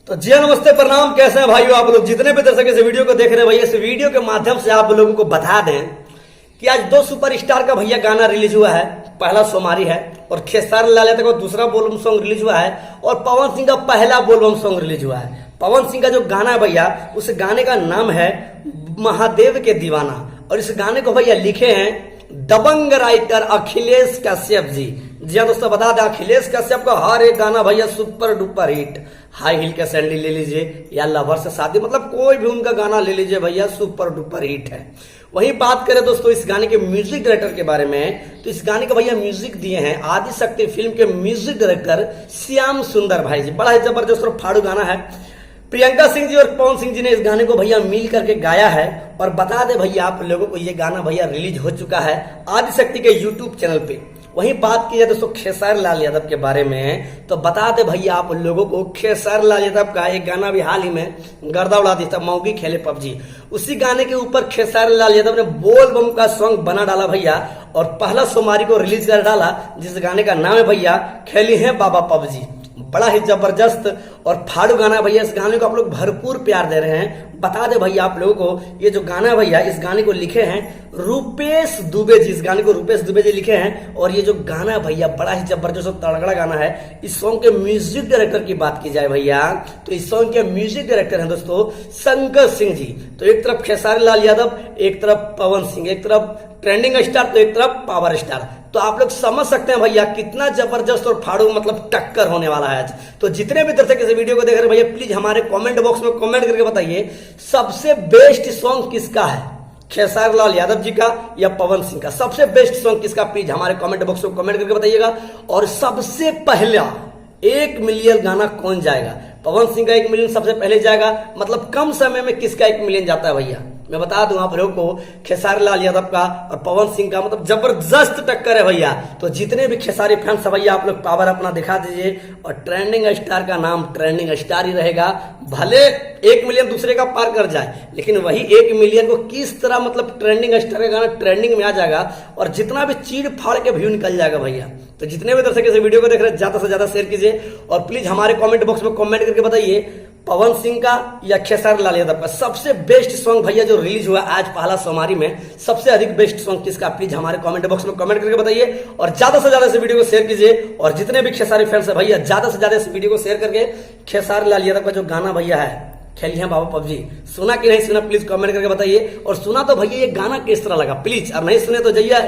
तो जी हाँ, नमस्ते प्रणाम। कैसे हैं भाइयों आप लोग, जितने भी दर्शक इस वीडियो को देख रहे हैं भैया, इस वीडियो के माध्यम से आप लोगों को बता दें कि आज दो सुपरस्टार का भैया गाना रिलीज हुआ है। पहला सोमारी है और खेसारी लाल यादव का दूसरा बोलबम सॉन्ग रिलीज हुआ है और पवन सिंह का पहला बोलबम सॉन्ग रिलीज हुआ है। पवन सिंह का जो गाना है भैया, उस गाने का नाम है महादेव के दीवाना और इस गाने को भैया लिखे हैं दबंग राइटर अखिलेश कश्यप जी। जी हाँ दोस्तों, बता दें अखिलेश कश्यप का हर एक गाना भैया super duper hit. High heel के सैंडल ले लीजिए या लवर से शादी, मतलब कोई भी उनका गाना ले लीजिए भैया, सुपर डुपर हिट है। वहीं बात करें दोस्तों इस गाने के म्यूजिक डायरेक्टर के बारे में, तो इस गाने का भैया म्यूजिक दिए हैं आदिशक्ति फिल्म के म्यूजिक डायरेक्टर श्याम सुंदर भाई जी। बड़ा ही जबरदस्त और फाड़ू गाना है। प्रियंका सिंह जी और पवन सिंह जी ने इस गाने को भैया मिल करके गाया है। और बता दे भैया आप लोगों को, ये गाना भैया रिलीज हो चुका है आदिशक्ति के यूट्यूब चैनल पे। वहीं बात की जाए दोस्तों खेसारी लाल यादव के बारे में, तो बता दे भैया आप लोगों को, खेसारी लाल यादव का एक गाना भी हाल ही में गर्दा उड़ा दिया था, मौगी खेले पबजी। उसी गाने के ऊपर खेसारी लाल यादव ने बोल बम का सॉन्ग बना डाला भैया और पहला सोमवारी को रिलीज कर डाला, जिस गाने का नाम है भैया खेली है बाबा पबजी। बड़ा ही जबरदस्त और फाड़ू गाना है भैया। इस गाने को आप लोग भरपूर प्यार दे रहे हैं। बता दे भैया आप लोगों को, ये जो गाना है भैया, इस गाने को लिखे हैं रूपेश दुबे जी। इस गाने को रूपेश दुबे जी लिखे हैं और ये जो गाना है भैया बड़ा ही जबरदस्त और तगड़ा गाना है। इस सॉन्ग के म्यूजिक डायरेक्टर की बात की जाए भैया, तो इस सॉन्ग के म्यूजिक डायरेक्टर हैं दोस्तों शंकर सिंह जी। तो एक तरफ खेसारी लाल यादव, एक तरफ पवन सिंह, एक तरफ ट्रेंडिंग स्टार तो एक तरफ पावर स्टार। तो आप लोग समझ सकते हैं भैया कितना जबरदस्त और फाड़ू मतलब टक्कर होने वाला है आज। तो जितने भी दर्शक इस वीडियो को देख रहे हैं भैया, प्लीज हमारे कमेंट बॉक्स में कमेंट करके बताइए सबसे बेस्ट सॉन्ग किसका है, खेसारी लाल यादव जी का या पवन सिंह का। सबसे बेस्ट सॉन्ग किसका, प्लीज हमारे कमेंट बॉक्स में कमेंट करके बताइएगा। और सबसे पहला 1 मिलियन गाना कौन जाएगा, पवन सिंह का 1 मिलियन सबसे पहले जाएगा, मतलब कम समय में किसका 1 मिलियन जाता है भैया। मैं बता दूं आप लोगों को, खेसारी लाल यादव का और पवन सिंह का मतलब जबरदस्त टक्कर है भैया। तो जितने भी खेसारी फैंस है भैया, आप लोग पावर अपना दिखा दीजिए और ट्रेंडिंग स्टार का नाम ट्रेंडिंग स्टार ही रहेगा। भले 1 मिलियन दूसरे का पार कर जाए, लेकिन वही 1 मिलियन को किस तरह मतलब ट्रेंडिंग स्टार का गाना ट्रेंडिंग में आ जाएगा और जितना भी चीड़ फाड़ के व्यू निकल जाएगा भैया। तो जितने भी दर्शक इस वीडियो को देख रहे हैं, ज्यादा से ज्यादा शेयर कीजिए और प्लीज हमारे कमेंट बॉक्स में कमेंट करके बताइए पवन सिंह का या खेसारी लाल यादव का सबसे बेस्ट सॉन्ग भैया जो रिलीज हुआ आज पहला सोमवारी में, सबसे अधिक बेस्ट सॉन्ग किसका, प्लीज हमारे कमेंट बॉक्स में कमेंट करके बताइए और ज्यादा से ज्यादा इस वीडियो को शेयर कीजिए। और जितने भी खेसारी फैंस है भैया, ज्यादा से ज्यादा इस वीडियो को शेयर करके खेसारी लाल यादव का जो गाना भैया है खेली है बाबा पबजी, सुना कि नहीं सुना प्लीज कमेंट करके बताइए। और सुना तो भैया ये गाना किस तरह लगा प्लीज, और नहीं सुने तो जाइए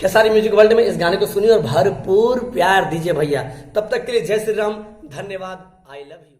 खेसारी म्यूजिक वर्ल्ड में इस गाने को सुनिए और भरपूर प्यार दीजिए भैया। तब तक के लिए जय श्री राम, धन्यवाद, आई लव यू।